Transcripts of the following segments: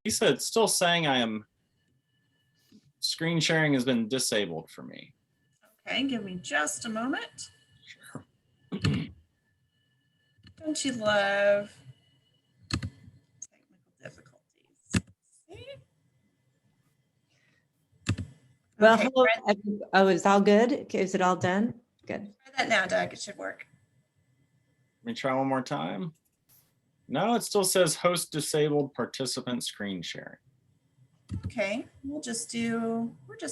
Lisa, it's still saying screen sharing has been disabled for me. Okay, give me just a moment. Sure. Don't you love technical difficulties? See? Well, Okay, hello. Oh, is all good? Is it all done? Good. try that now, Doug. It should work. Let me try one more time. No, it still says host disabled participant screen sharing. Okay, we're just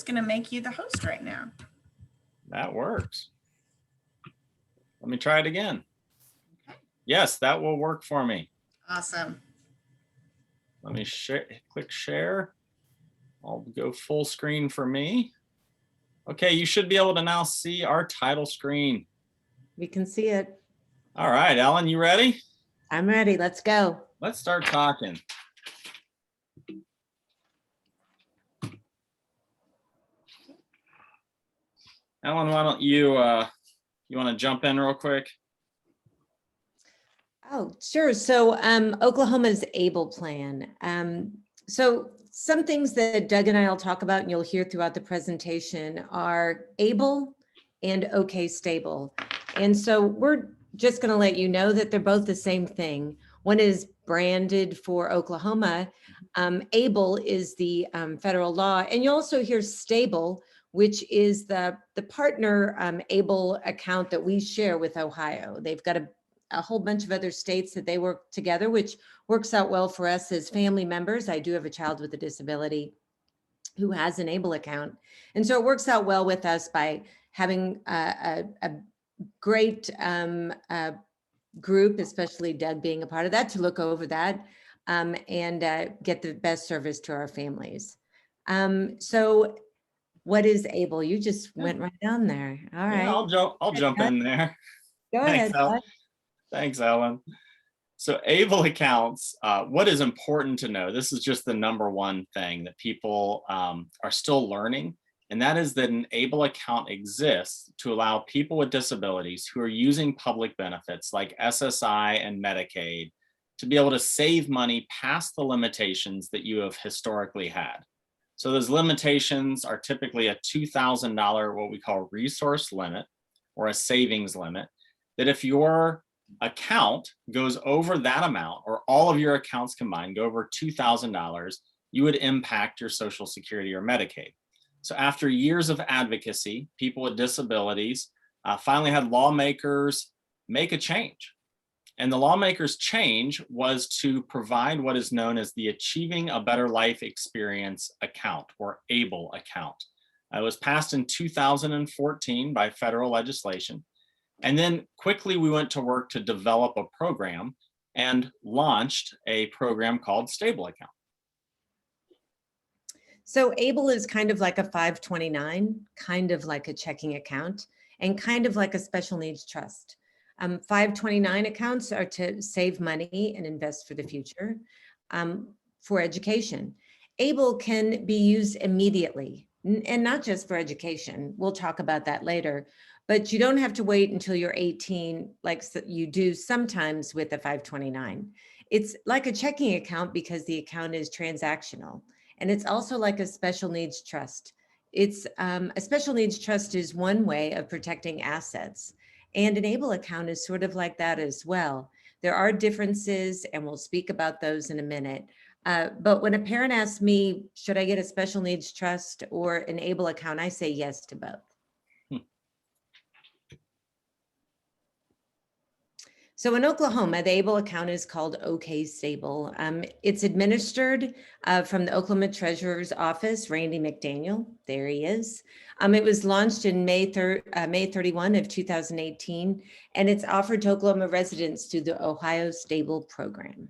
gonna make you the host right now. That works. Let me try it again. Okay. Yes, that will work for me. Awesome. Let me click share. I'll go full screen for me. Okay, you should be able to now see our title screen. We can see it. All right, Ellen, you ready? I'm ready. Let's go. Let's start talking. Ellen, why don't you want to jump in real quick? Oh, sure. So Oklahoma's ABLE plan. So some things that Doug and I will talk about and you'll hear throughout the presentation are ABLE and OK Stable. And so we're just going to let you know that they're both the same thing. One is branded for Oklahoma. ABLE is the federal law. And you also hear STABLE, which is the partner ABLE account that we share with Ohio. They've got a whole bunch of other states that they work together, which works out well for us as family members. I do have a child with a disability who has an ABLE account. And so it works out well with us by having a great group, especially Doug being a part of that, to look over that and get the best service to our families. So what is ABLE? You just went right down there. All right. Yeah, I'll jump in there. Go ahead. Thanks, Ellen. So ABLE accounts, what is important to know, this is just the number one thing that people are still learning, and that is that an ABLE account exists to allow people with disabilities who are using public benefits like SSI and Medicaid to be able to save money past the limitations that you have historically had. So those limitations are typically a $2,000, what we call resource limit, or a savings limit, that if your account goes over that amount, or all of your accounts combined go over $2,000, you would impact your Social Security or Medicaid. So after years of advocacy, people with disabilities finally had lawmakers make a change. And the lawmakers' change was to provide what is known as the Achieving a Better Life Experience account, or ABLE account. It was passed in 2014 by federal legislation. And then quickly we went to work to develop a program and launched a program called Stable Account. So ABLE is kind of like a 529, kind of like a checking account, and kind of like a special needs trust. 529 accounts are to save money and invest for the future for education. ABLE can be used immediately, and not just for education. We'll talk about that later. But you don't have to wait until you're 18, like you do sometimes with a 529. It's like a checking account because the account is transactional. And it's also like a special needs trust. It's a special needs trust is one way of protecting assets. And an ABLE account is sort of like that as well. There are differences, and we'll speak about those in a minute. But when a parent asks me, should I get a special needs trust or an ABLE account, I say yes to both. So in Oklahoma, the ABLE account is called OK Stable. It's administered from the Oklahoma Treasurer's Office, Randy McDaniel. There he is. It was launched in May 31 of 2018, and it's offered to Oklahoma residents through the Ohio Stable program.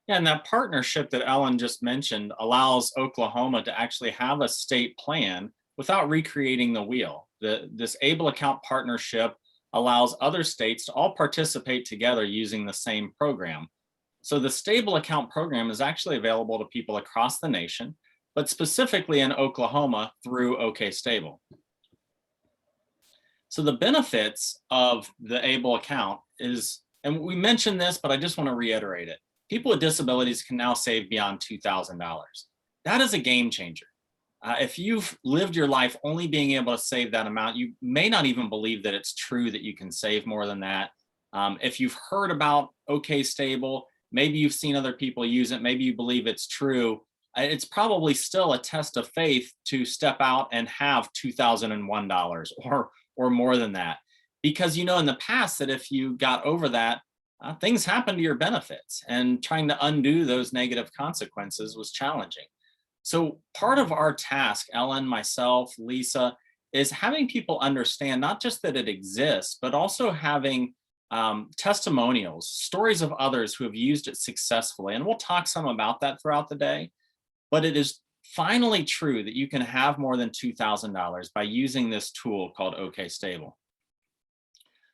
Yeah, and that partnership that Ellen just mentioned allows Oklahoma to actually have a state plan without recreating the wheel. This ABLE account partnership allows other states to all participate together using the same program. So the Stable Account program is actually available to people across the nation, but specifically in Oklahoma through OK Stable. So the benefits of the ABLE account is, and we mentioned this, but I just want to reiterate it. people with disabilities can now save beyond $2,000. That is a game changer. If you've lived your life only being able to save that amount, you may not even believe that it's true that you can save more than that. If you've heard about OK Stable, maybe you've seen other people use it, maybe you believe it's true, it's probably still a test of faith to step out and have $2,001 or more than that. Because you know in the past that if you got over that, things happen to your benefits, and trying to undo those negative consequences was challenging. So part of our task, Ellen, myself, Lisa, is having people understand not just that it exists, but also having testimonials, stories of others who have used it successfully. And we'll talk some about that throughout the day. But it is finally true that you can have more than $2,000 by using this tool called OK Stable.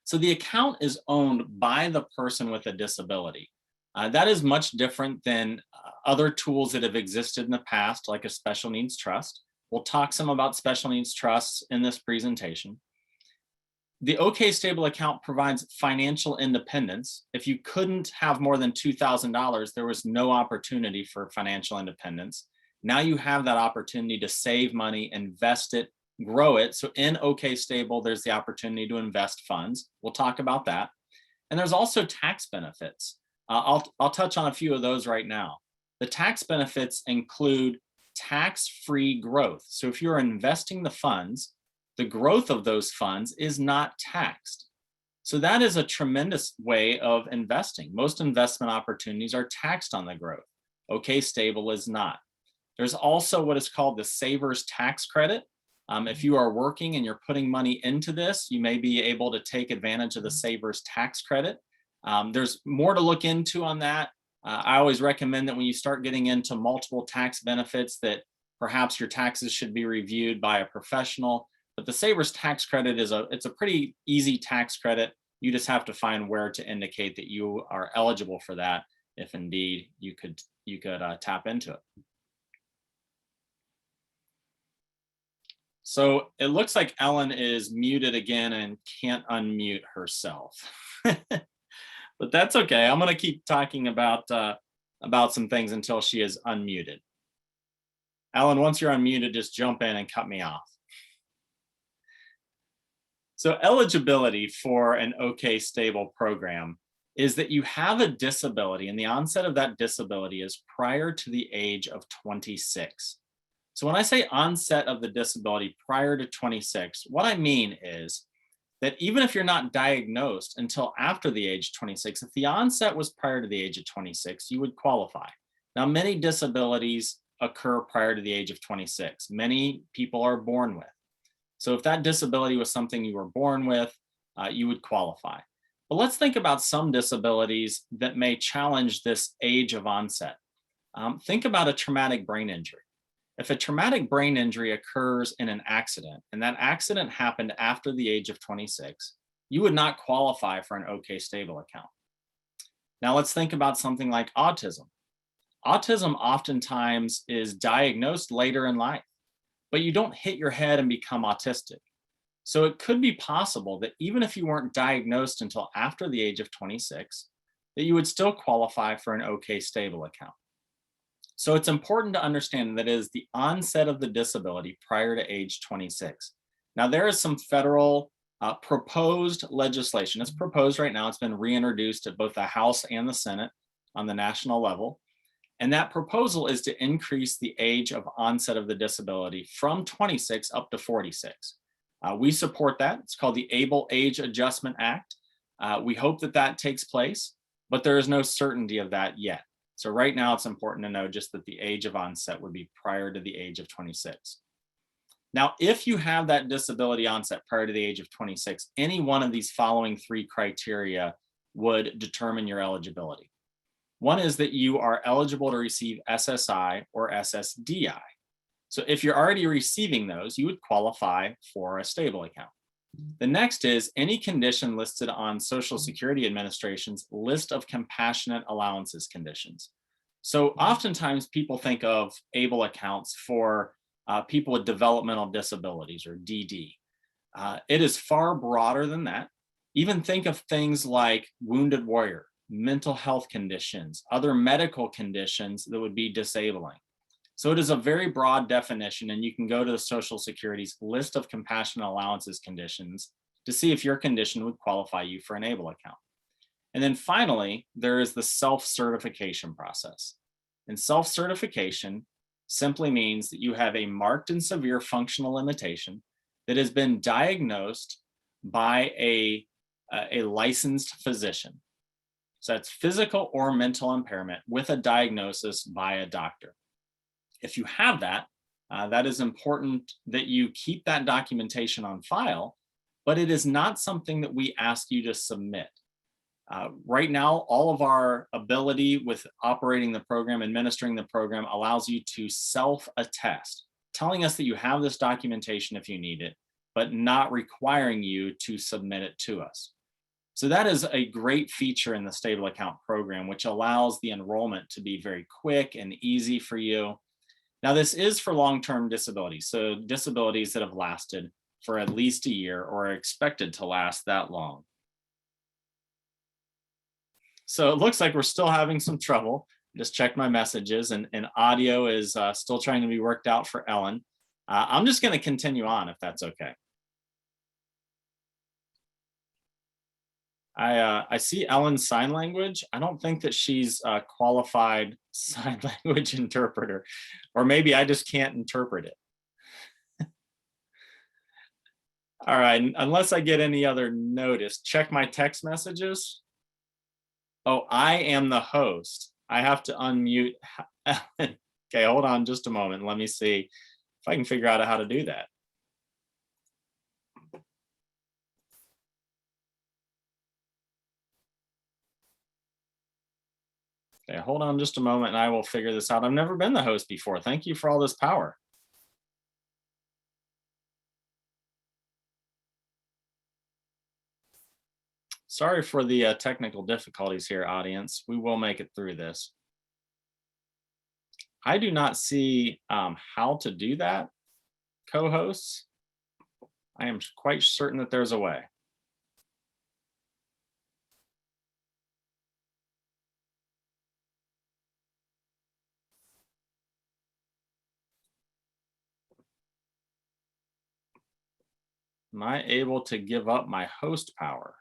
So the account is owned by the person with a disability. That is much different than other tools that have existed in the past, like a special needs trust. We'll talk some about special needs trusts in this presentation. The OK Stable account provides financial independence. If you couldn't have more than $2,000, there was no opportunity for financial independence. Now you have that opportunity to save money, invest it, grow it. So in OK Stable, there's the opportunity to invest funds. We'll talk about that. And there's also tax benefits. I'll touch on a few of those right now. The tax benefits include tax-free growth. So if you're investing the funds, the growth of those funds is not taxed. So that is a tremendous way of investing. Most investment opportunities are taxed on the growth. OK Stable is not. There's also what is called the Savers Tax Credit. If you are working and you're putting money into this, you may be able to take advantage of the Savers Tax Credit. There's more to look into on that. I always recommend that when you start getting into multiple tax benefits that perhaps your taxes should be reviewed by a professional. But the Savers Tax Credit it's a pretty easy tax credit. You just have to find where to indicate that you are eligible for that, if indeed you could tap into it. So it looks like Ellen is muted again and can't unmute herself. But that's okay. I'm going to keep talking about some things until she is unmuted. Ellen, once you're unmuted, just jump in and cut me off. So eligibility for an OK Stable program is that you have a disability, and the onset of that disability is prior to the age of 26. So when I say onset of the disability prior to 26, what I mean is that even if you're not diagnosed until after the age of 26, if the onset was prior to the age of 26, you would qualify. Now, many disabilities occur prior to the age of 26. Many people are born with. So if that disability was something you were born with, you would qualify. But let's think about some disabilities that may challenge this age of onset. Think about a traumatic brain injury. If a traumatic brain injury occurs in an accident, and that accident happened after the age of 26, you would not qualify for an OK Stable account. Now let's think about something like autism. Autism oftentimes is diagnosed later in life, but you don't hit your head and become autistic. So it could be possible that even if you weren't diagnosed until after the age of 26, that you would still qualify for an OK Stable account. So it's important to understand that it is the onset of the disability prior to age 26. Now there is some federal proposed legislation. It's proposed right now. It's been reintroduced at both the House and the Senate on the national level. And that proposal is to increase the age of onset of the disability from 26 up to 46. We support that. It's called the Able Age Adjustment Act. We hope that that takes place, but there is no certainty of that yet. So right now it's important to know just that the age of onset would be prior to the age of 26. Now, if you have that disability onset prior to the age of 26, any one of these following three criteria would determine your eligibility. One is that you are eligible to receive SSI or SSDI. So if you're already receiving those, you would qualify for a stable account. The next is any condition listed on Social Security Administration's list of compassionate allowances conditions. So oftentimes people think of ABLE accounts for people with developmental disabilities or DD. It is far broader than that. Even think of things like wounded warrior, mental health conditions, other medical conditions that would be disabling. So it is a very broad definition, and you can go to the Social Security's list of compassionate allowances conditions to see if your condition would qualify you for an ABLE account. And then finally, there is the self-certification process. And self-certification simply means that you have a marked and severe functional limitation that has been diagnosed by a licensed physician. So that's physical or mental impairment with a diagnosis by a doctor. If you have that, that is important that you keep that documentation on file, but it is not something that we ask you to submit. Right now, all of our ability with operating the program, administering the program, allows you to self-attest, telling us that you have this documentation if you need it, but not requiring you to submit it to us. So that is a great feature in the Stable Account program, which allows the enrollment to be very quick and easy for you. Now, this is for long-term disabilities, so disabilities that have lasted for at least a year or are expected to last that long. So it looks like we're still having some trouble. Just checked my messages, and audio is still trying to be worked out for Ellen. I'm just going to continue on if that's okay. I see Ellen's sign language. I don't think that she's a qualified sign language interpreter, or maybe I just can't interpret it. All right, unless I get any other notice, check my text messages. Oh, I am the host. I have to unmute Ellen. Okay, hold on just a moment. Let me see if I can figure out how to do that. Okay, hold on just a moment and I will figure this out. I've never been the host before. Thank you for all this power. Sorry for the technical difficulties here, audience. We will make it through this. I do not see how to do that, co-hosts. I am quite certain that there's a way. Am I able to give up my host power?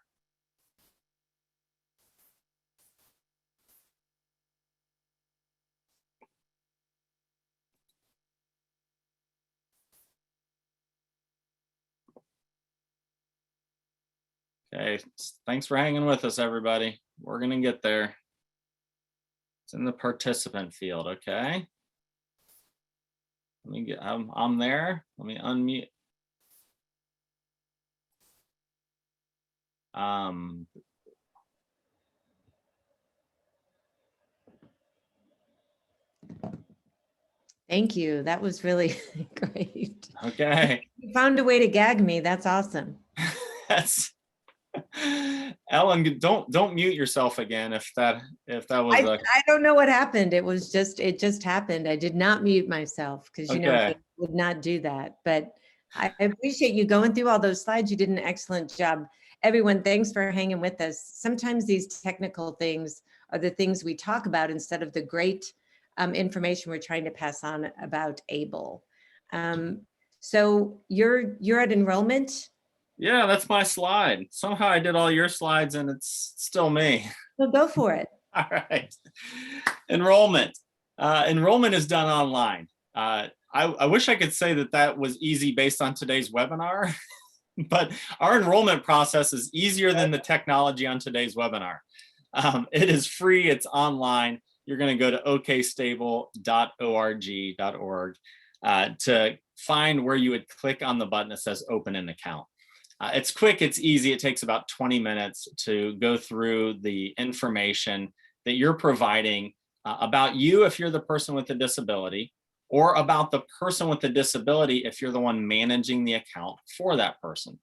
Okay, thanks for hanging with us, everybody. We're gonna get there. It's in the participant field, okay? Let me get, I'm there. Let me unmute. Thank you. That was really great. Okay. You found a way to gag me. That's awesome. That's Ellen, don't mute yourself again if that was I don't know what happened. It just happened. I did not mute myself because you know I would not do that. But I appreciate you going through all those slides. You did an excellent job. Everyone, thanks for hanging with us. Sometimes these technical things are the things we talk about instead of the great information we're trying to pass on about ABLE. So you're at enrollment. Yeah, that's my slide. Somehow I did all your slides and it's still me. Well, go for it. All right. Enrollment. Enrollment is done online. I wish I could say that that was easy based on today's webinar, but our enrollment process is easier than the technology on today's webinar. It is free. It's online. You're going to go to okstable.org to find where you would click on the button that says open an account. It's quick, it's easy. It takes about 20 minutes to go through the information that you're providing about you if you're the person with the disability, or about the person with the disability if you're the one managing the account for that person.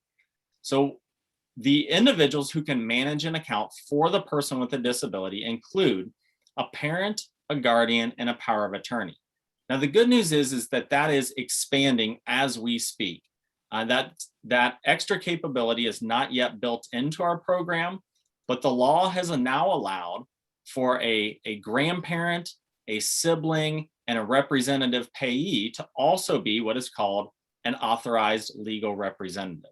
So the individuals who can manage an account for the person with a disability include a parent, a guardian, and a power of attorney. Now, the good news is that that is expanding as we speak. That extra capability is not yet built into our program, but the law has now allowed for a grandparent, a sibling, and a representative payee to also be what is called an authorized legal representative.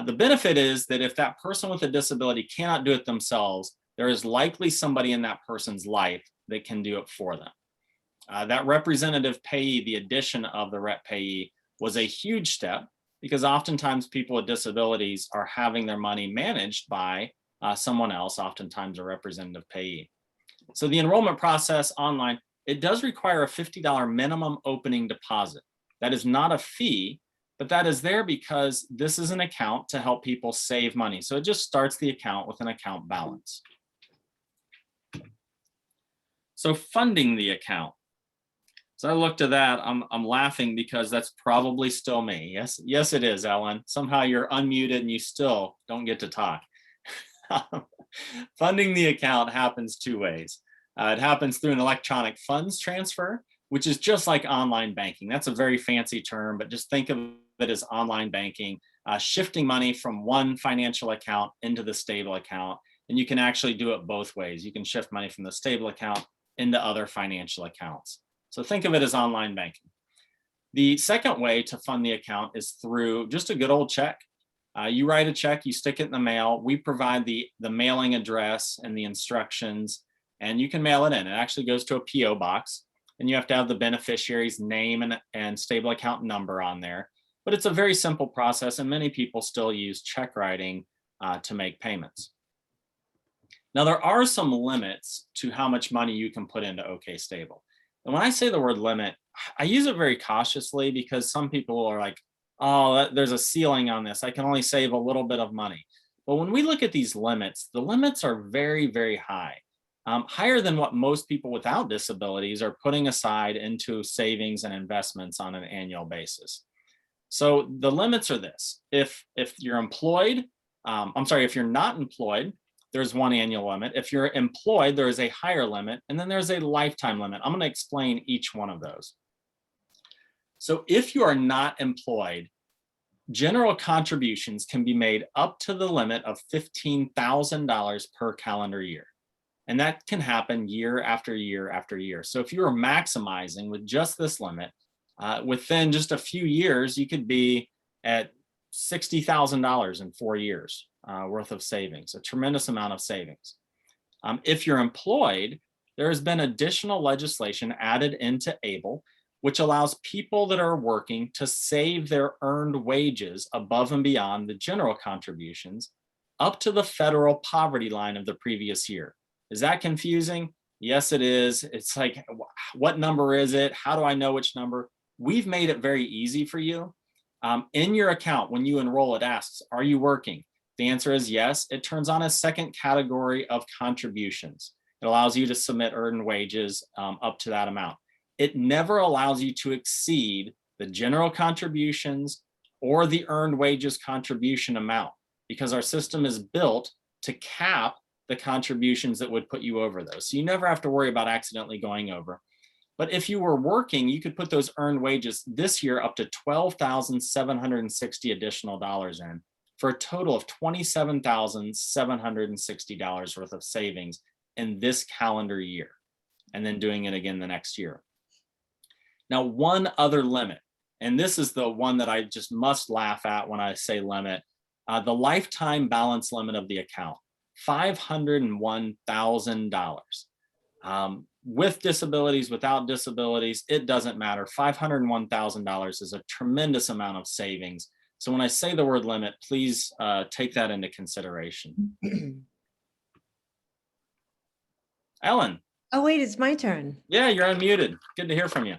The benefit is that if that person with a disability cannot do it themselves, there is likely somebody in that person's life that can do it for them. That representative payee, the addition of the rep payee, was a huge step because oftentimes people with disabilities are having their money managed by someone else, oftentimes a representative payee. So the enrollment process online, it does require a $50 minimum opening deposit. That is not a fee, but that is there because this is an account to help people save money. So it just starts the account with an account balance. So funding the account. So I looked at that, I'm laughing because that's probably still me. Yes, it is, Ellen. Somehow you're unmuted and you still don't get to talk. Funding the account happens two ways. It happens through an electronic funds transfer, which is just like online banking. That's a very fancy term, but just think of it as online banking, shifting money from one financial account into the stable account. And you can actually do it both ways. You can shift money from the stable account into other financial accounts. So think of it as online banking. The second way to fund the account is through just a good old check. You write a check, you stick it in the mail. We provide the mailing address and the instructions, and you can mail it in. It actually goes to a PO box, and you have to have the beneficiary's name and stable account number on there. But it's a very simple process, and many people still use check writing to make payments. Now, there are some limits to how much money you can put into OK Stable. And when I say the word limit, I use it very cautiously because some people are like, oh, there's a ceiling on this. I can only save a little bit of money. But when we look at these limits, the limits are very, very high, higher than what most people without disabilities are putting aside into savings and investments on an annual basis. So the limits are this. If you're employed, if you're not employed, there's one annual limit. If you're employed, there is a higher limit, and then there's a lifetime limit. I'm going to explain each one of those. So if you are not employed, general contributions can be made up to the limit of $15,000 per calendar year. And that can happen year after year after year. So if you are maximizing with just this limit, within just a few years, you could be at $60,000 in 4 years worth of savings, a tremendous amount of savings. If you're employed, there has been additional legislation added into ABLE, which allows people that are working to save their earned wages above and beyond the general contributions up to the federal poverty line of the previous year. Is that confusing? Yes, it is. It's like, what number is it? How do I know which number? We've made it very easy for you. In your account, when you enroll, it asks, are you working? The answer is yes. It turns on a second category of contributions. It allows you to submit earned wages up to that amount. It never allows you to exceed the general contributions or the earned wages contribution amount because our system is built to cap the contributions that would put you over those. So you never have to worry about accidentally going over. But if you were working, you could put those earned wages this year up to $12,760 additional dollars in for a total of $27,760 worth of savings in this calendar year, and then doing it again the next year. Now, one other limit, and this is the one that I just must laugh at when I say limit, the lifetime balance limit of the account, $501,000. With disabilities, without disabilities, it doesn't matter. $501,000 is a tremendous amount of savings. So when I say the word limit, please take that into consideration. Ellen. Oh, wait, it's my turn. Yeah, you're unmuted. Good to hear from you.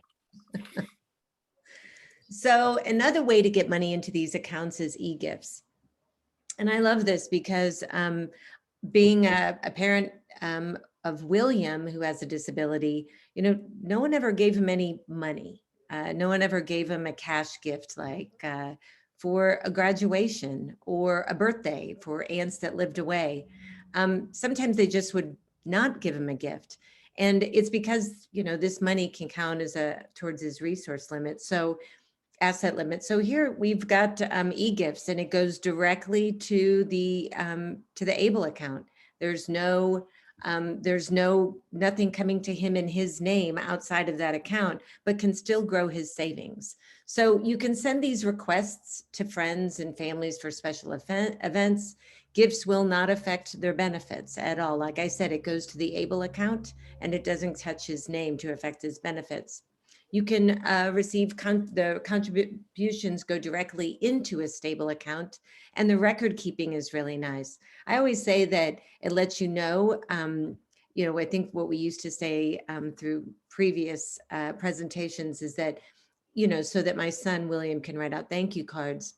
So another way to get money into these accounts is e-gifts. And I love this because being a parent of William, who has a disability, no one ever gave him any money. No one ever gave him a cash gift like for a graduation or a birthday for aunts that lived away. Sometimes they just would not give him a gift. And it's because, this money can count as towards his resource limit. So asset limit. So here we've got e-gifts, and it goes directly to the ABLE account. There's nothing coming to him in his name outside of that account, but can still grow his savings. So you can send these requests to friends and families for special events. Gifts will not affect their benefits at all. Like I said, it goes to the ABLE account and it doesn't touch his name to affect his benefits. You can receive the contributions go directly into a stable account, and the record keeping is really nice. I always say that it lets you know, I think what we used to say through previous presentations is that, so that my son William can write out thank you cards.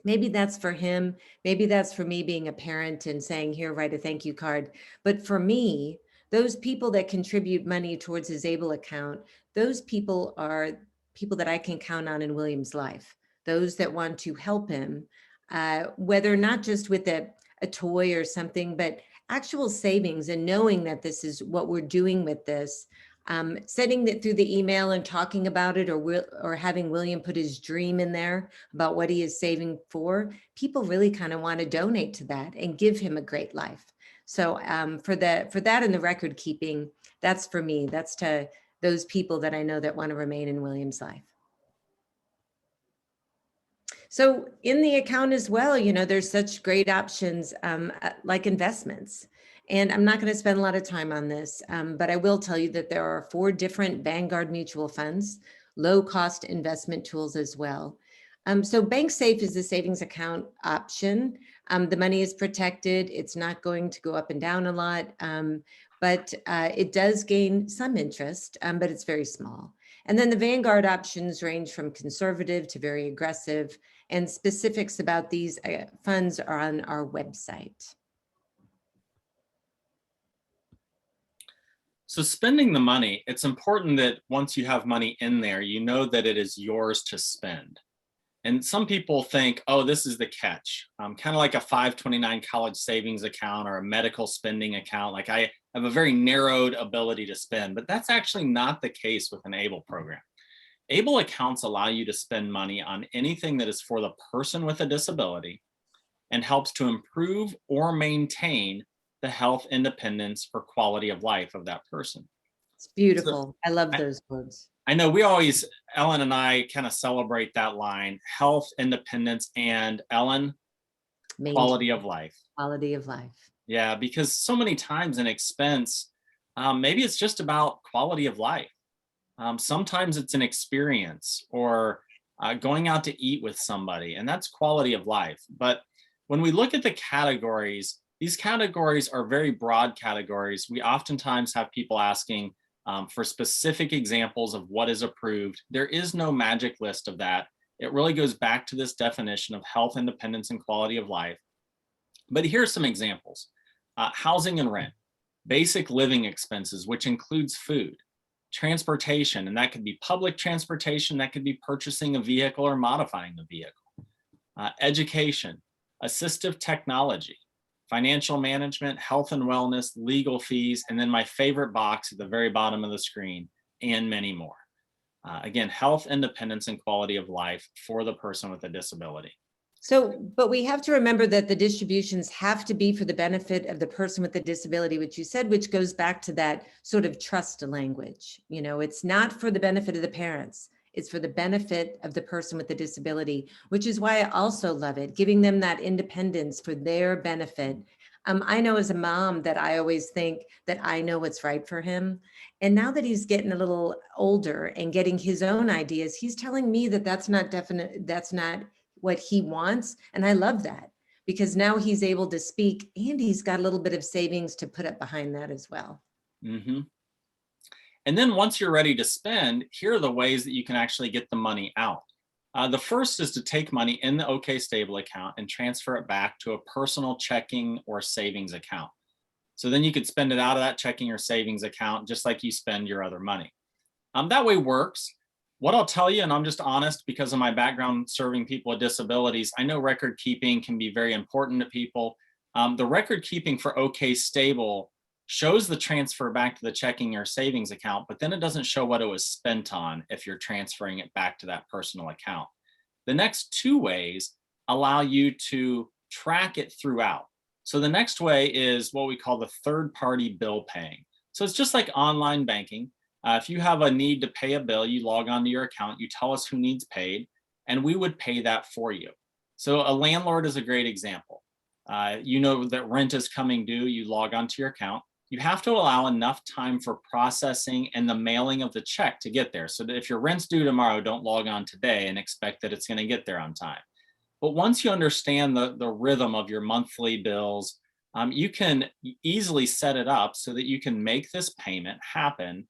Maybe that's for him. Maybe that's for me being a parent and saying, here, write a thank you card. But for me, those people that contribute money towards his ABLE account, those people are people that I can count on in William's life. Those that want to help him, whether not just with a toy or something, but actual savings, and knowing that this is what we're doing with this. Sending it through the email and talking about it, or having William put his dream in there about what he is saving for, people really kind of want to donate to that and give him a great life. So for that and the record keeping, that's for me. That's to those people that I know that want to remain in William's life. So in the account as well, there's such great options like investments. And I'm not going to spend a lot of time on this, but I will tell you that there are 4 different Vanguard mutual funds, low-cost investment tools as well. So BankSafe is the savings account option. The money is protected. It's not going to go up and down a lot, but it does gain some interest, but it's very small. And then the Vanguard options range from conservative to very aggressive, and specifics about these funds are on our website. So spending the money, it's important that once you have money in there, you know that it is yours to spend. And some people think, oh, this is the catch. Kind of like a 529 college savings account or a medical spending account. Like I have a very narrowed ability to spend, but that's actually not the case with an ABLE program. ABLE accounts allow you to spend money on anything that is for the person with a disability and helps to improve or maintain the health, independence, or quality of life of that person. It's beautiful. So, I love those words. I know we always, Ellen and I kind of celebrate that line, health, independence, and Ellen, quality of life. Quality of life. Yeah, because so many times in expense, maybe it's just about quality of life. Sometimes it's an experience or going out to eat with somebody, and that's quality of life. But when we look at the categories, these categories are very broad categories. We oftentimes have people asking for specific examples of what is approved. There is no magic list of that. It really goes back to this definition of health, independence, and quality of life. But here's some examples. Housing and rent, basic living expenses, which includes food, transportation, and that could be public transportation, that could be purchasing a vehicle or modifying the vehicle, education, assistive technology, financial management, health and wellness, legal fees, and then my favorite box at the very bottom of the screen, and many more. Again, health, independence, and quality of life for the person with a disability. So, but we have to remember that the distributions have to be for the benefit of the person with the disability, which you said, which goes back to that sort of trust language. It's not for the benefit of the parents. It's for the benefit of the person with the disability, which is why I also love it, giving them that independence for their benefit. I know as a mom that I always think that I know what's right for him. And now that he's getting a little older and getting his own ideas, he's telling me that that's not definite, that's not what he wants. And I love that because now he's able to speak and he's got a little bit of savings to put up behind that as well. Mm-hmm. And then once you're ready to spend, here are the ways that you can actually get the money out. The first is to take money in the OK Stable account and transfer it back to a personal checking or savings account. So then you could spend it out of that checking or savings account just like you spend your other money. That way works. What I'll tell you, and I'm just honest because of my background serving people with disabilities, I know record keeping can be very important to people. The record keeping for OK Stable shows the transfer back to the checking or savings account, but then it doesn't show what it was spent on if you're transferring it back to that personal account. The next 2 ways allow you to track it throughout. So the next way is what we call the third-party bill paying. So it's just like online banking. If you have a need to pay a bill, you log onto your account, you tell us who needs paid, and we would pay that for you. So a landlord is a great example. You know that rent is coming due, you log onto your account. You have to allow enough time for processing and the mailing of the check to get there. So that if your rent's due tomorrow, don't log on today and expect that it's going to get there on time. But once you understand the rhythm of your monthly bills, you can easily set it up so that you can make this payment happen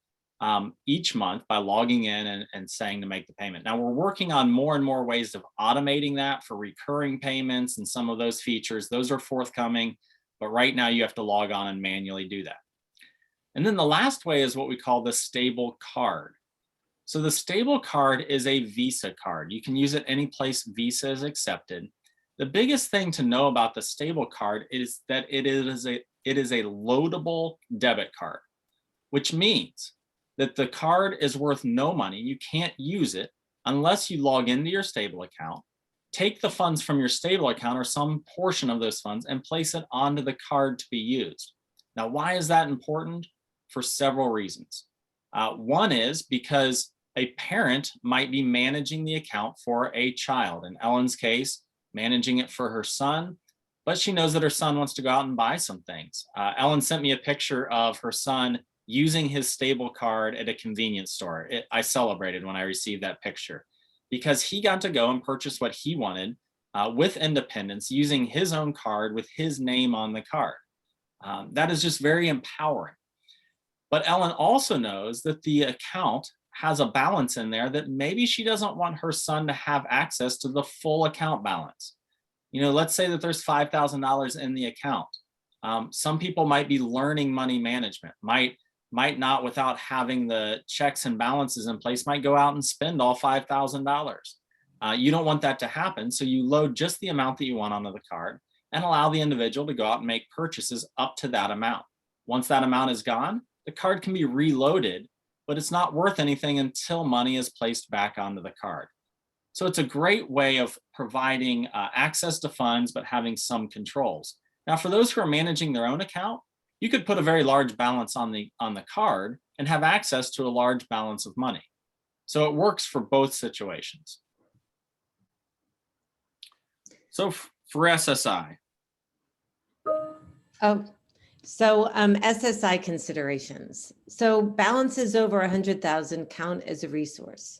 each month by logging in and saying to make the payment. Now we're working on more and more ways of automating that for recurring payments and some of those features. Those are forthcoming, but right now you have to log on and manually do that. And then the last way is what we call the stable card. So the stable card is a Visa card. You can use it any place Visa is accepted. The biggest thing to know about the stable card is that it is a loadable debit card, which means that the card is worth no money. You can't use it unless you log into your stable account, take the funds from your stable account or some portion of those funds and place it onto the card to be used. Now, why is that important? For several reasons. One is because a parent might be managing the account for a child. In Ellen's case, managing it for her son, but she knows that her son wants to go out and buy some things. Ellen sent me a picture of her son using his stable card at a convenience store. I celebrated when I received that picture because he got to go and purchase what he wanted with independence using his own card with his name on the card. That is just very empowering. But Ellen also knows that the account has a balance in there that maybe she doesn't want her son to have access to the full account balance. You know, let's say that there's $5,000 in the account. Some people might be learning money management, might not, without having the checks and balances in place, might go out and spend all $5,000. You don't want that to happen. So you load just the amount that you want onto the card and allow the individual to go out and make purchases up to that amount. Once that amount is gone, the card can be reloaded, but it's not worth anything until money is placed back onto the card. So it's a great way of providing access to funds, but having some controls. Now, for those who are managing their own account, you could put a very large balance on the card and have access to a large balance of money. So it works for both situations. So for SSI. Oh, so SSI considerations. So balances over 100,000 count as a resource.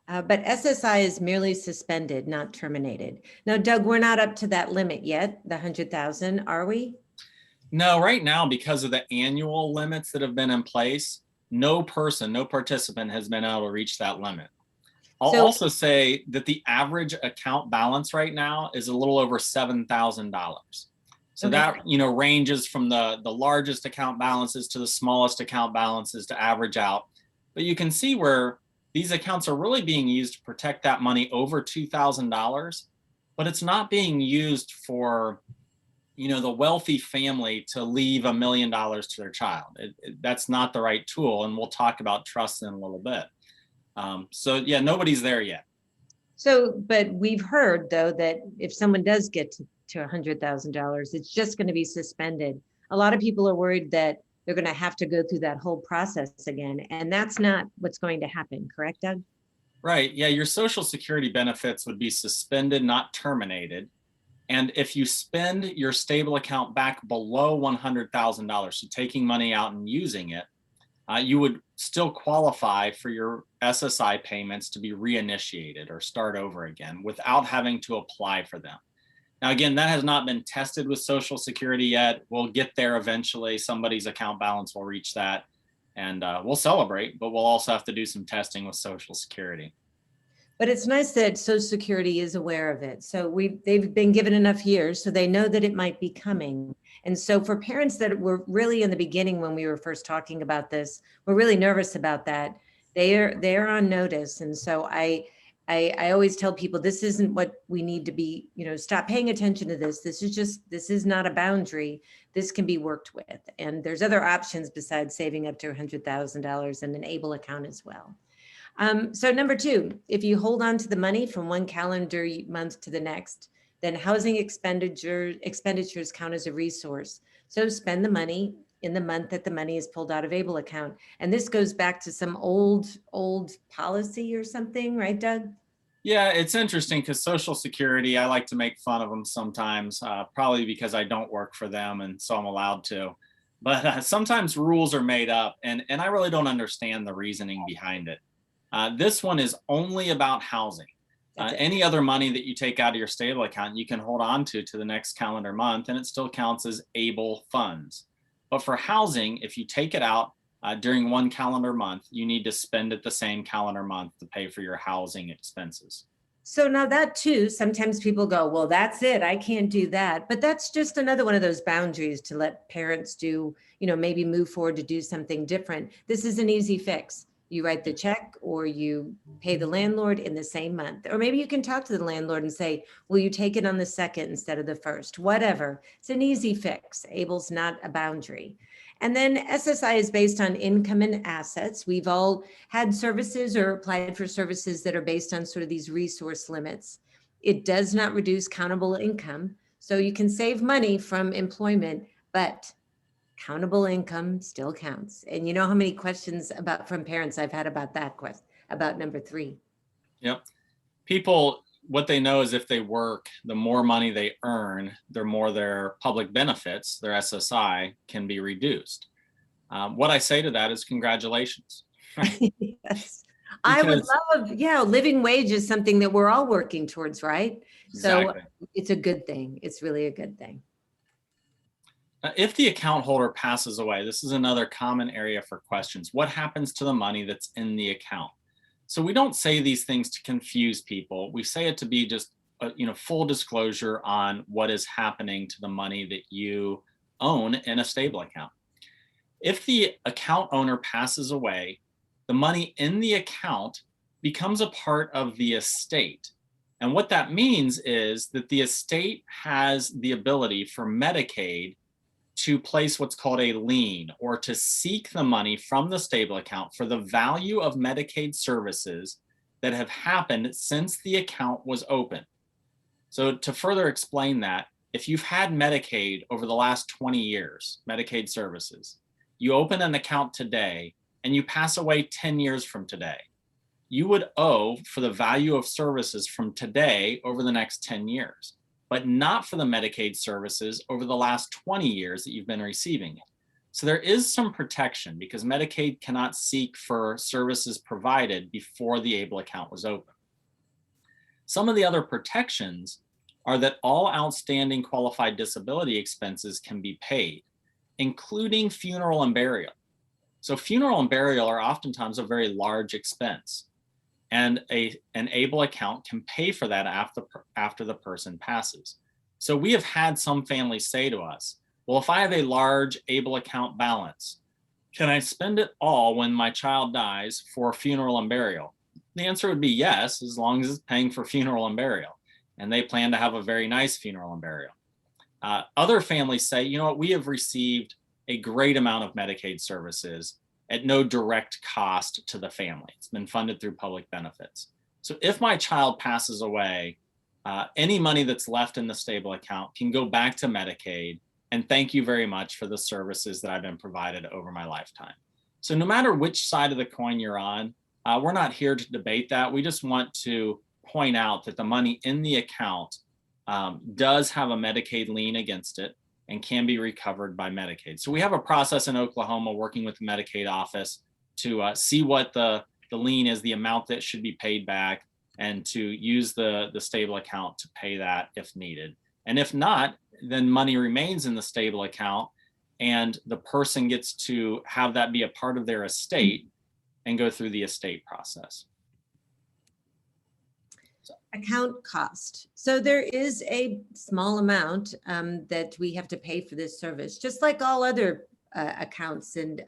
But SSI is merely suspended, not terminated. Now, Doug, we're not up to that limit yet, the 100,000, are we? No, right now, because of the annual limits that have been in place, no participant has been able to reach that limit. I'll also say that the average account balance right now is a little over $7,000. So okay, that, you know, ranges from the largest account balances to the smallest account balances to average out. But you can see where these accounts are really being used to protect that money over $2,000, but it's not being used for, you know, the wealthy family to leave $1 million to their child. That's not the right tool. And we'll talk about trust in a little bit. So yeah, nobody's there yet. So, but we've heard though, that if someone does get to $100,000, it's just going to be suspended. A lot of people are worried that they're going to have to go through that whole process again. And that's not what's going to happen. Correct, Doug? Right. Yeah. Your Social Security benefits would be suspended, not terminated. And if you spend your stable account back below $100,000, so taking money out and using it, you would still qualify for your SSI payments to be reinitiated or start over again without having to apply for them. Now, again, that has not been tested with Social Security yet. We'll get there eventually. Somebody's account balance will reach that, and we'll celebrate, but we'll also have to do some testing with Social Security. But it's nice that Social Security is aware of it. So they've been given enough years, so they know that it might be coming. And so for parents that were really in the beginning when we were first talking about this, we're really nervous about that. They're on notice. And so I always tell people this isn't what we need to be, you know, stop paying attention to this. This is not a boundary. This can be worked with. And there's other options besides saving up to $100,000 in an ABLE account as well. So number two, if you hold on to the money from one calendar month to the next, then housing expenditures count as a resource. So spend the money in the month that the money is pulled out of ABLE account. And this goes back to some old policy or something, right, Doug? Yeah, it's interesting because Social Security, I like to make fun of them sometimes, probably because I don't work for them and so I'm allowed to. But sometimes rules are made up and I really don't understand the reasoning behind it. This one is only about housing. Any other money that you take out of your stable account, you can hold on to the next calendar month and it still counts as ABLE funds. But for housing, if you take it out during one calendar month, you need to spend it the same calendar month to pay for your housing expenses. So now that too, sometimes people go, well, that's it, I can't do that. But that's just another one of those boundaries to let parents do, maybe move forward to do something different. This is an easy fix. You write the check or you pay the landlord in the same month. Or maybe you can talk to the landlord and say, will you take it on the 2nd instead of the 1st? Whatever. It's an easy fix. ABLE's not a boundary. And then SSI is based on income and assets. We've all had services or applied for services that are based on sort of these resource limits. It does not reduce countable income. So you can save money from employment, but countable income still counts. And you know how many questions from parents I've had about that about number 3. Yep. People, what they know is if they work, the more money they earn, the more their public benefits, their SSI, can be reduced. What I say to that is congratulations. Yes. I would love, living wage is something that we're all working towards, right? Exactly. So it's a good thing. It's really a good thing. If the account holder passes away, this is another common area for questions. What happens to the money that's in the account? So we don't say these things to confuse people. We say it to be just, full disclosure on what is happening to the money that you own in a stable account. If the account owner passes away, the money in the account becomes a part of the estate. And what that means is that the estate has the ability for Medicaid to place what's called a lien or to seek the money from the stable account for the value of Medicaid services that have happened since the account was open. So to further explain that, if you've had Medicaid over the last 20 years, Medicaid services, you open an account today and you pass away 10 years from today, you would owe for the value of services from today over the next 10 years. But not for the Medicaid services over the last 20 years that you've been receiving it. So there is some protection because Medicaid cannot seek for services provided before the ABLE account was open. Some of the other protections are that all outstanding qualified disability expenses can be paid, including funeral and burial. So funeral and burial are oftentimes a very large expense. And an ABLE account can pay for that after the person passes. So we have had some families say to us, well, if I have a large ABLE account balance, can I spend it all when my child dies for funeral and burial? The answer would be yes, as long as it's paying for funeral and burial. And they plan to have a very nice funeral and burial. Other families say, you know what, we have received a great amount of Medicaid services at no direct cost to the family. It's been funded through public benefits. So if my child passes away, any money that's left in the stable account can go back to Medicaid, and thank you very much for the services that I've been provided over my lifetime. So no matter which side of the coin you're on, we're not here to debate that. We just want to point out that the money in the account does have a Medicaid lien against it and can be recovered by Medicaid. So we have a process in Oklahoma working with the Medicaid office to see what the lien is, the amount that should be paid back, and to use the stable account to pay that if needed. And if not, then money remains in the stable account and the person gets to have that be a part of their estate and go through the estate process. Account cost. So there is a small amount that we have to pay for this service, just like all other accounts and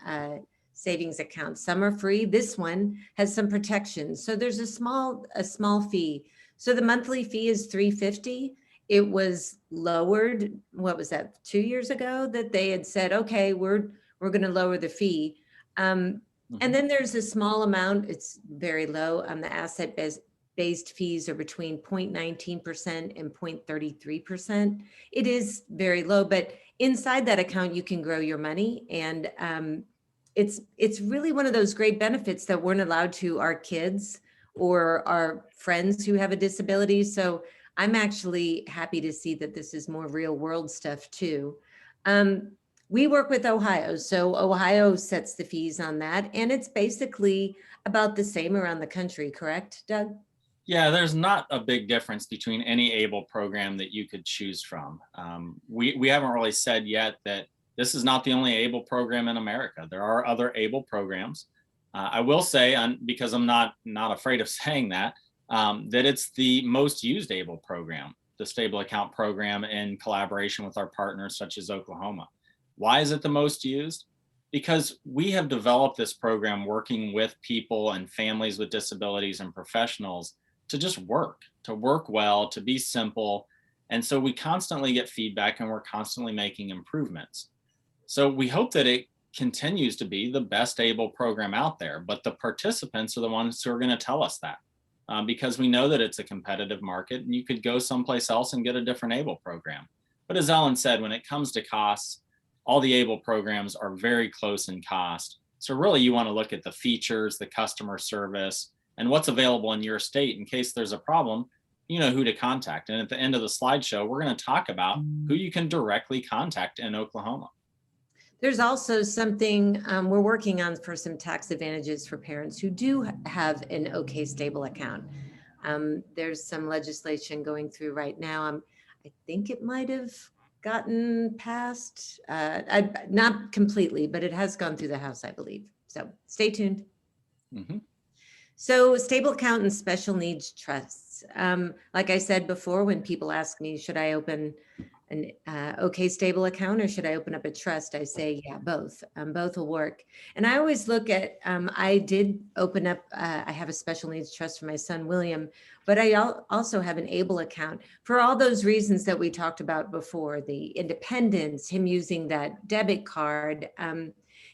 savings accounts. Some are free. This one has some protections. So there's a small fee. So the monthly fee is $350. It was lowered. What was that? 2 years ago that they had said, okay, we're going to lower the fee. And then there's a small amount. It's very low on the asset-based based fees are between 0.19% and 0.33%. It is very low, but inside that account, you can grow your money. And it's really one of those great benefits that weren't allowed to our kids or our friends who have a disability. So I'm actually happy to see that this is more real world stuff too. We work with Ohio, so Ohio sets the fees on that, and it's basically about the same around the country, correct, Doug? Yeah, there's not a big difference between any ABLE program that you could choose from. We haven't really said yet that this is not the only ABLE program in America. There are other ABLE programs. I will say, because I'm not afraid of saying that, that it's the most used ABLE program, the Stable Account Program, in collaboration with our partners such as Oklahoma. Why is it the most used? Because we have developed this program working with people and families with disabilities and professionals to just work well, to be simple. And so we constantly get feedback and we're constantly making improvements. So we hope that it continues to be the best ABLE program out there, but the participants are the ones who are going to tell us that, because we know that it's a competitive market and you could go someplace else and get a different ABLE program. But as Ellen said, when it comes to costs, all the ABLE programs are very close in cost. So really you want to look at the features, the customer service, and what's available in your state in case there's a problem, you know who to contact. And at the end of the slideshow, we're going to talk about who you can directly contact in Oklahoma. There's also something we're working on for some tax advantages for parents who do have an OK Stable account. There's some legislation going through right now. I think it might have gotten passed, not completely, but it has gone through the House, I believe. So stay tuned. Mm-hmm. So stable account and special needs trusts. Like I said before, when people ask me, should I open an OK Stable account or should I open up a trust? I say, yeah, both. Both will work. And I always look at, I did open up, I have a special needs trust for my son, William, but I also have an ABLE account for all those reasons that we talked about before, the independence, him using that debit card,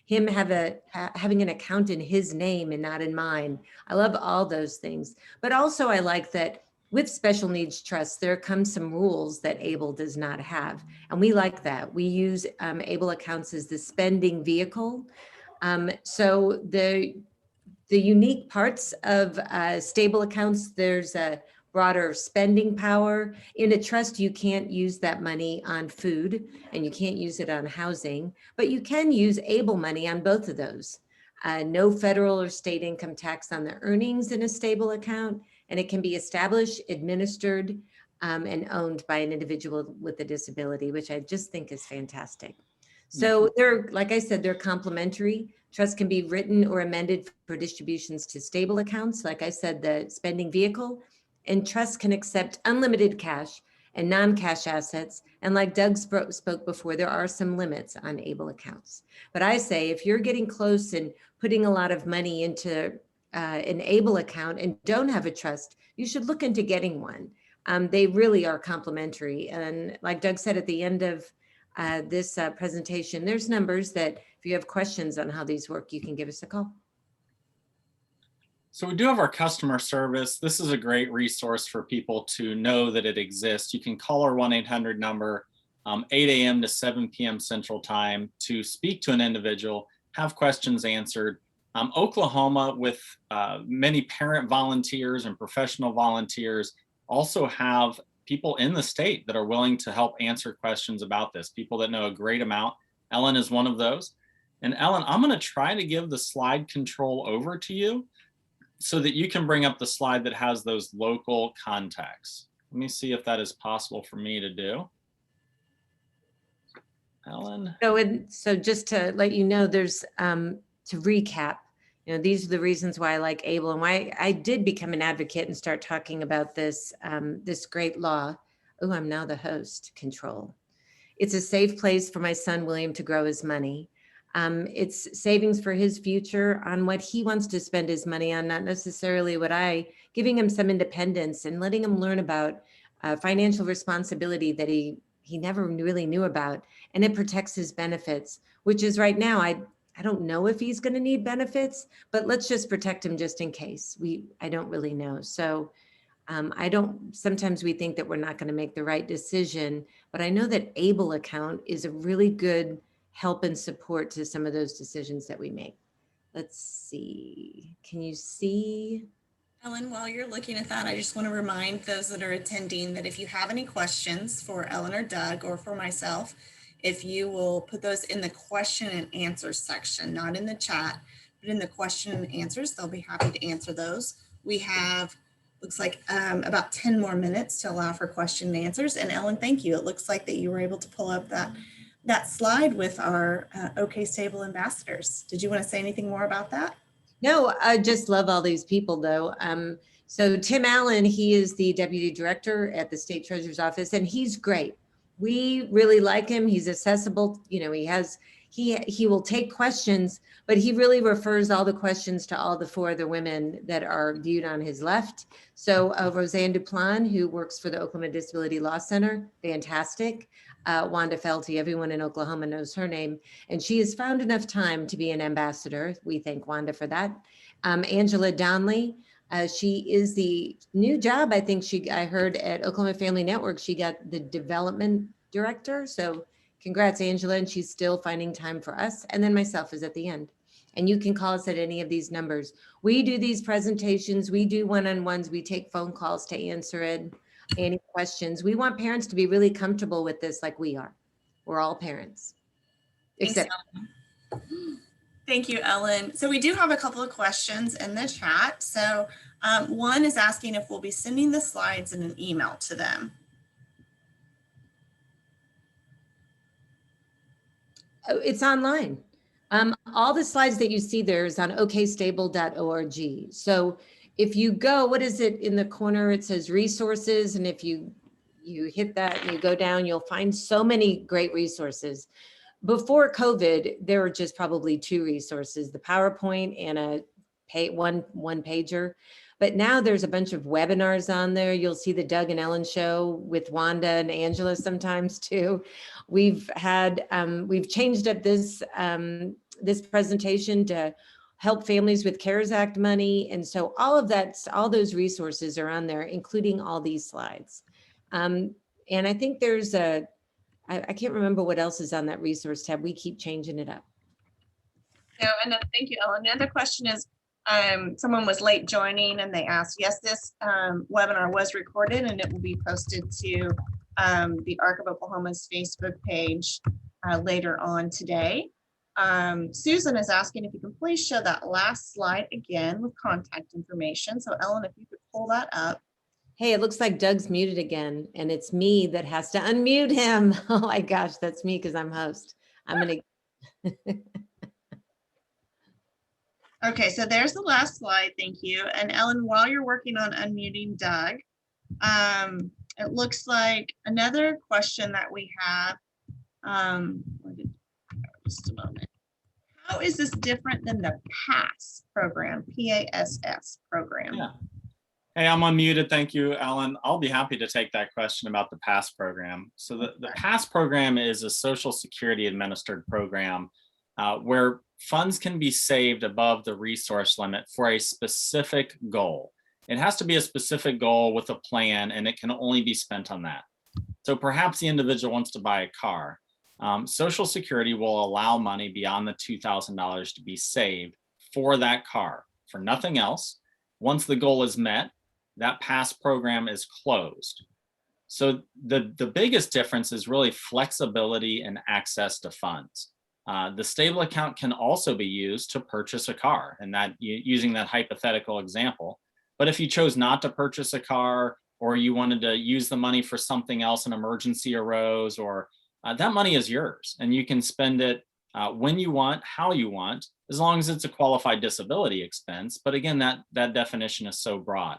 him having an account in his name and not in mine. I love all those things. But also I like that with special needs trusts, there comes some rules that ABLE does not have. And we like that. We use ABLE accounts as the spending vehicle. So the unique parts of stable accounts, there's a broader spending power. In a trust, you can't use that money on food and you can't use it on housing, but you can use ABLE money on both of those. No federal or state income tax on the earnings in a stable account, and it can be established, administered, and owned by an individual with a disability, which I just think is fantastic. So they're, like I said, they're complementary. Trusts can be written or amended for distributions to stable accounts. Like I said, the spending vehicle, and trusts can accept unlimited cash and non-cash assets. And like Doug spoke before, there are some limits on ABLE accounts. But I say, if you're getting close and putting a lot of money into an ABLE account and don't have a trust, you should look into getting one. They really are complementary. And like Doug said at the end of this presentation, there's numbers that if you have questions on how these work, you can give us a call. So we do have our customer service. This is a great resource for people to know that it exists. You can call our 1-800 number, 8 a.m. to 7 p.m. Central Time, to speak to an individual, have questions answered. Oklahoma, with many parent volunteers and professional volunteers, also have people in the state that are willing to help answer questions about this, people that know a great amount. Ellen is one of those. And Ellen, I'm going to try to give the slide control over to you so that you can bring up the slide that has those local contacts. Let me see if that is possible for me to do. Ellen? So just to let you know, there's, to recap, these are the reasons why I like ABLE and why I did become an advocate and start talking about this, this great law. Oh, I'm now the host. Control. It's a safe place for my son, William, to grow his money. It's savings for his future on what he wants to spend his money on, not necessarily giving him some independence and letting him learn about financial responsibility that he never really knew about. And it protects his benefits, which is right now, I don't know if he's going to need benefits, but let's just protect him just in case. I don't really know. So Sometimes we think that we're not going to make the right decision, but I know that ABLE account is a really good help and support to some of those decisions that we make. Let's see, can you see? Ellen, while you're looking at that, I just want to remind those that are attending that if you have any questions for Ellen or Doug or for myself, if you will put those in the question and answer section, not in the chat, but in the question and answers, they'll be happy to answer those. We have, looks like about 10 more minutes to allow for question and answers. And Ellen, thank you. It looks like that you were able to pull up that slide with our OK Stable ambassadors. Did you want to say anything more about that? No, I just love all these people though. So Tim Allen, he is the deputy director at the state treasurer's office, and he's great. We really like him. He's accessible. You know, he will take questions, but he really refers all the questions to all the 4 other women that are viewed on his left. So Roseanne Duplan, who works for the Oklahoma Disability Law Center, fantastic. Wanda Felty, everyone in Oklahoma knows her name, and she has found enough time to be an ambassador. We thank Wanda for that. Angela Donnelly, she is the new job. I think I heard at Oklahoma Family Network, she got the development director. So congrats, Angela, and she's still finding time for us. And then myself is at the end. And you can call us at any of these numbers. We do these presentations, we do one-on-ones, we take phone calls to answer it. Any questions. We want parents to be really comfortable with this like we are. We're all parents. Except. Thank you, Ellen. So we do have a couple of questions in the chat. So one is asking if we'll be sending the slides in an email to them. It's online. All the slides that you see there is on okstable.org. So if you go, what is it in the corner? It says resources. And if you hit that and you go down, you'll find so many great resources. Before COVID, there were just probably 2 resources, the PowerPoint and a one pager. But now there's a bunch of webinars on there. You'll see the Doug and Ellen show with Wanda and Angela sometimes too. We've changed up this presentation to help families with CARES Act money. And so all those resources are on there, including all these slides. And I think there's I can't remember what else is on that resource tab. We keep changing it up. No, and thank you, Ellen. Another question is, someone was late joining and they asked, yes, this webinar was recorded and it will be posted to the Arc of Oklahoma's Facebook page later on today. Susan is asking if you can please show that last slide again with contact information. So Ellen, if you could pull that up. Hey, it looks like Doug's muted again, and it's me that has to unmute him. Oh my gosh, that's me because I'm host. I'm gonna. Okay, so there's the last slide. Thank you. And Ellen, while you're working on unmuting Doug, it looks like another question that we have. Just a moment. How is this different than the PASS program, PASS program? Yeah. Hey, I'm unmuted. Thank you, Ellen. I'll be happy to take that question about the PASS program. So the PASS program is a Social Security administered program where funds can be saved above the resource limit for a specific goal. It has to be a specific goal with a plan, and it can only be spent on that. So perhaps the individual wants to buy a car. Social Security will allow money beyond the $2,000 to be saved for that car, for nothing else. Once the goal is met, that PASS program is closed. So the biggest difference is really flexibility and access to funds. The stable account can also be used to purchase a car, and that using that hypothetical example. But if you chose not to purchase a car, or you wanted to use the money for something else, an emergency arose, or that money is yours, and you can spend it when you want, how you want, as long as it's a qualified disability expense. But again, that definition is so broad.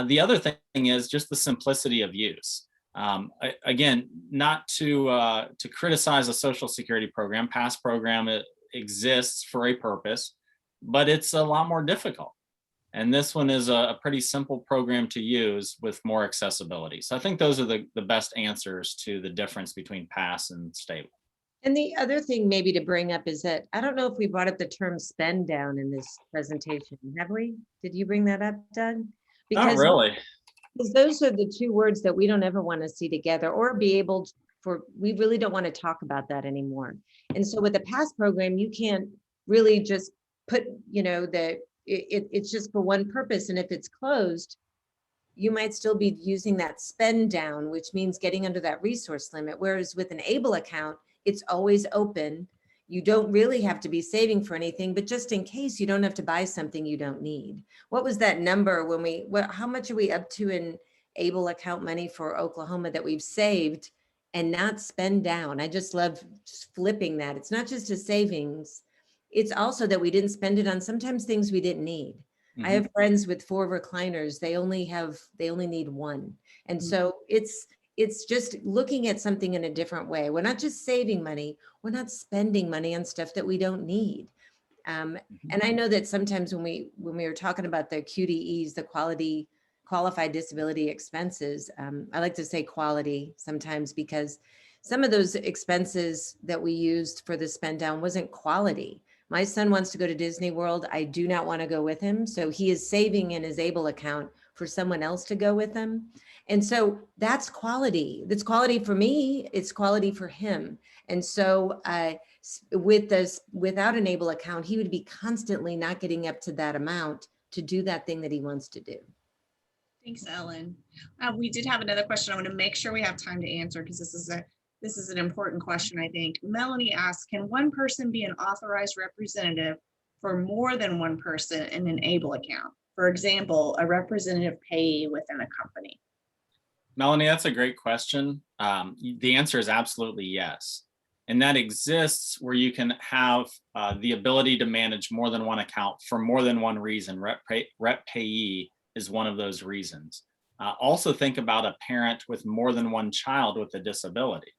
The other thing is just the simplicity of use. Again, not to criticize a Social Security program. PASS program, it exists for a purpose, but it's a lot more difficult. And this one is a pretty simple program to use with more accessibility. So I think those are the best answers to the difference between PASS and stable. And the other thing maybe to bring up is that I don't know if we brought up the term spend down in this presentation. Have we? Did you bring that up, Doug? Not really. Because those are the two words that we don't ever want to see together or be able we really don't want to talk about that anymore. And so with the PASS program, you can't really just put, it's just for one purpose. And if it's closed, you might still be using that spend down, which means getting under that resource limit. Whereas with an ABLE account, it's always open. You don't really have to be saving for anything, but just in case, you don't have to buy something you don't need. What was that number how much are we up to in ABLE account money for Oklahoma that we've saved and not spend down? I just love flipping that. It's not just a savings. It's also that we didn't spend it on sometimes things we didn't need. I have friends with 4 recliners. They only need one. And so it's just looking at something in a different way. We're not just saving money. We're not spending money on stuff that we don't need. And I know that sometimes when we were talking about the QDEs, the qualified disability expenses, I like to say quality sometimes because some of those expenses that we used for the spend down wasn't quality. My son wants to go to Disney World. I do not want to go with him. So he is saving in his ABLE account for someone else to go with him. And so that's quality. That's quality for me. It's quality for him. And so without an ABLE account, he would be constantly not getting up to that amount to do that thing that he wants to do. Thanks, Ellen. We did have another question. I want to make sure we have time to answer because this is an important question, I think. Melanie asks, can one person be an authorized representative for more than one person in an ABLE account? For example, a representative payee within a company. Melanie, that's a great question. The answer is absolutely yes. And that exists where you can have the ability to manage more than one account for more than one reason. Rep payee is one of those reasons. Also think about a parent with more than one child with a disability.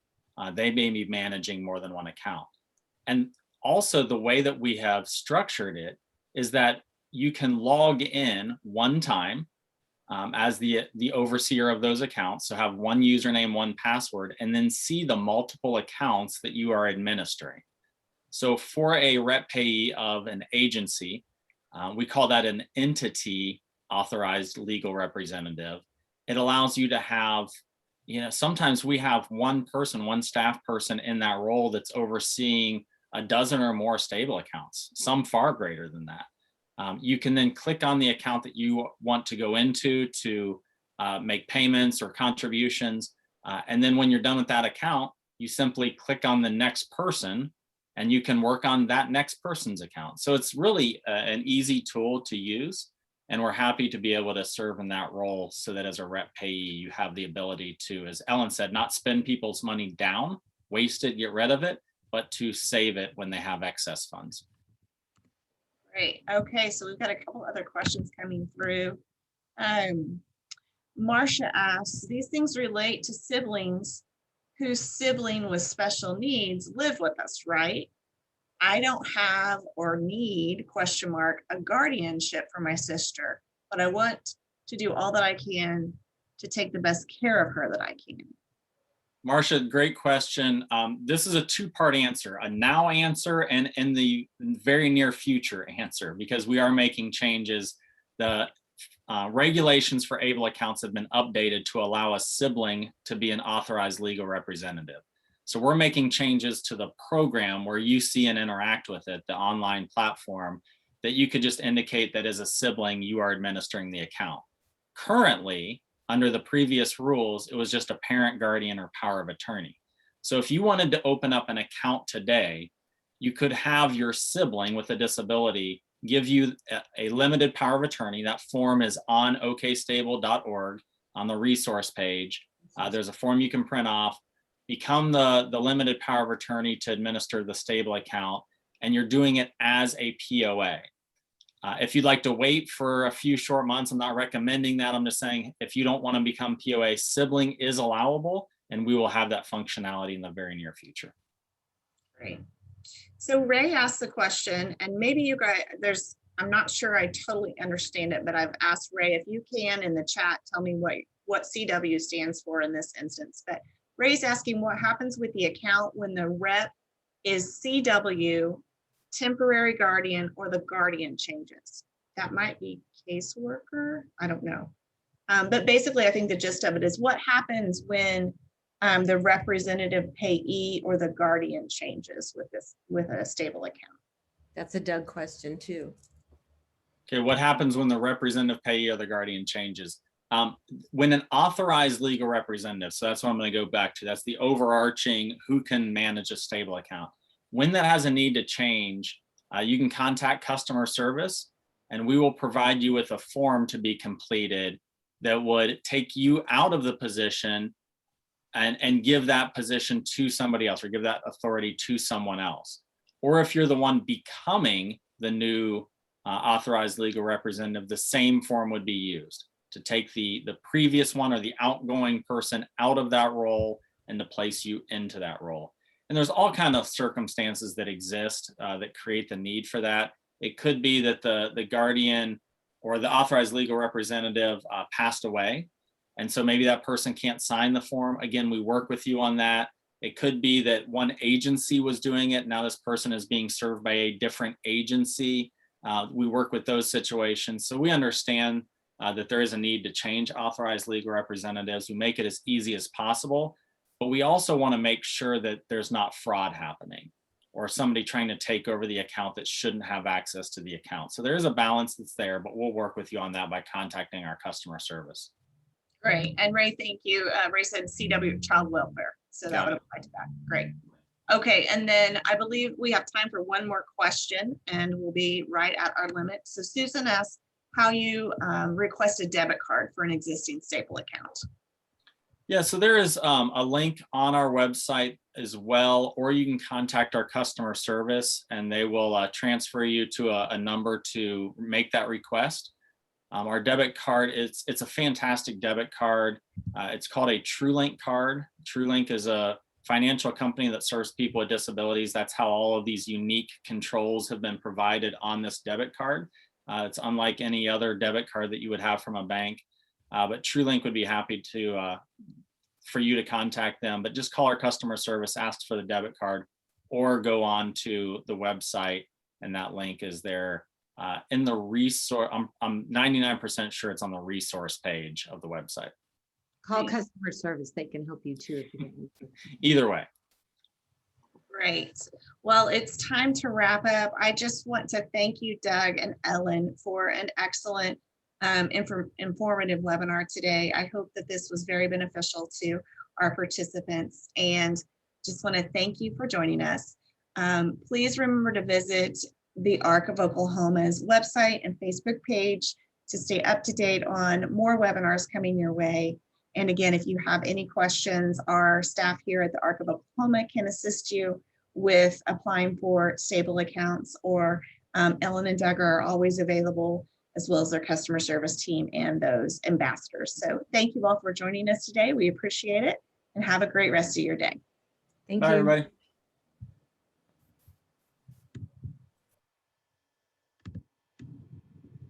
They may be managing more than one account. And also the way that we have structured it is that you can log in one time as the overseer of those accounts. So have one username, one password, and then see the multiple accounts that you are administering. So for a rep payee of an agency, we call that an entity authorized legal representative. It allows you to have, sometimes we have one person, one staff person in that role that's overseeing a dozen or more stable accounts, some far greater than that. You can then click on the account that you want to go into to make payments or contributions. And then when you're done with that account, you simply click on the next person and you can work on that next person's account. So it's really an easy tool to use. And we're happy to be able to serve in that role so that as a rep payee, you have the ability to, as Ellen said, not spend people's money down, waste it, get rid of it, but to save it when they have excess funds. Great. Okay, so we've got a couple other questions coming through. Marcia asks, these things relate to siblings whose sibling with special needs live with us, right? I don't have or need, a guardianship for my sister, but I want to do all that I can to take the best care of her that I can. Marcia, great question. This is a two-part answer, a now answer and in the very near future answer, because we are making changes. The regulations for ABLE accounts have been updated to allow a sibling to be an authorized legal representative. So we're making changes to the program where you see and interact with it, the online platform, that you could just indicate that as a sibling, you are administering the account. Currently, under the previous rules, it was just a parent, guardian, or power of attorney. So if you wanted to open up an account today, you could have your sibling with a disability give you a limited power of attorney. That form is on okstable.org on the resource page. There's a form you can print off, become the limited power of attorney to administer the stable account, and you're doing it as a POA. If you'd like to wait for a few short months, I'm not recommending that. I'm just saying if you don't want to become POA, sibling is allowable, and we will have that functionality in the very near future. Great. So Ray asked the question, and maybe you guys, I'm not sure I totally understand it, but I've asked Ray if you can in the chat tell me what CW stands for in this instance. But Ray's asking what happens with the account when the rep is CW, temporary guardian, or the guardian changes. That might be caseworker. I don't know. But basically, I think the gist of it is what happens when the representative payee or the guardian changes with a stable account. That's a Doug question too. Okay, what happens when the representative payee or the guardian changes? When an authorized legal representative, so that's what I'm going to go back to, that's the overarching who can manage a stable account. When that has a need to change, you can contact customer service and we will provide you with a form to be completed that would take you out of the position and give that position to somebody else, or give that authority to someone else. Or if you're the one becoming the new authorized legal representative, the same form would be used to take the previous one or the outgoing person out of that role and to place you into that role. And there's all kinds of circumstances that exist that create the need for that. It could be that the guardian or the authorized legal representative passed away. And so maybe that person can't sign the form. Again, we work with you on that. It could be that one agency was doing it. Now this person is being served by a different agency. We work with those situations. So we understand that there is a need to change authorized legal representatives. We make it as easy as possible, but we also want to make sure that there's not fraud happening or somebody trying to take over the account that shouldn't have access to the account. So there is a balance that's there, but we'll work with you on that by contacting our customer service. Great. And Ray, thank you. Ray said CW Child Welfare. So that would apply to that. Great. Okay. And then I believe we have time for one more question and we'll be right at our limit. So Susan asked how you request a debit card for an existing stable account. Yeah, so there is a link on our website as well, or you can contact our customer service and they will transfer you to a number to make that request. Our debit card, it's a fantastic debit card. It's called a TrueLink card. TrueLink is a financial company that serves people with disabilities. That's how all of these unique controls have been provided on this debit card. It's unlike any other debit card that you would have from a bank, but TrueLink would be happy to for you to contact them. But just call our customer service, ask for the debit card, or go on to the website, and that link is there in the resource. I'm 99% sure it's on the resource page of the website. Call customer service. They can help you too if you don't need to. Either way. Great. Well, it's time to wrap up. I just want to thank you, Doug and Ellen, for an excellent informative webinar today. I hope that this was very beneficial to our participants, and just want to thank you for joining us. Please remember to visit the ARC of Oklahoma's website and Facebook page to stay up to date on more webinars coming your way. And again, if you have any questions, our staff here at the ARC of Oklahoma can assist you with applying for stable accounts, or Ellen and Doug are always available, as well as their customer service team and those ambassadors. So thank you all for joining us today. We appreciate it, and have a great rest of your day. Thank Bye, you. everybody.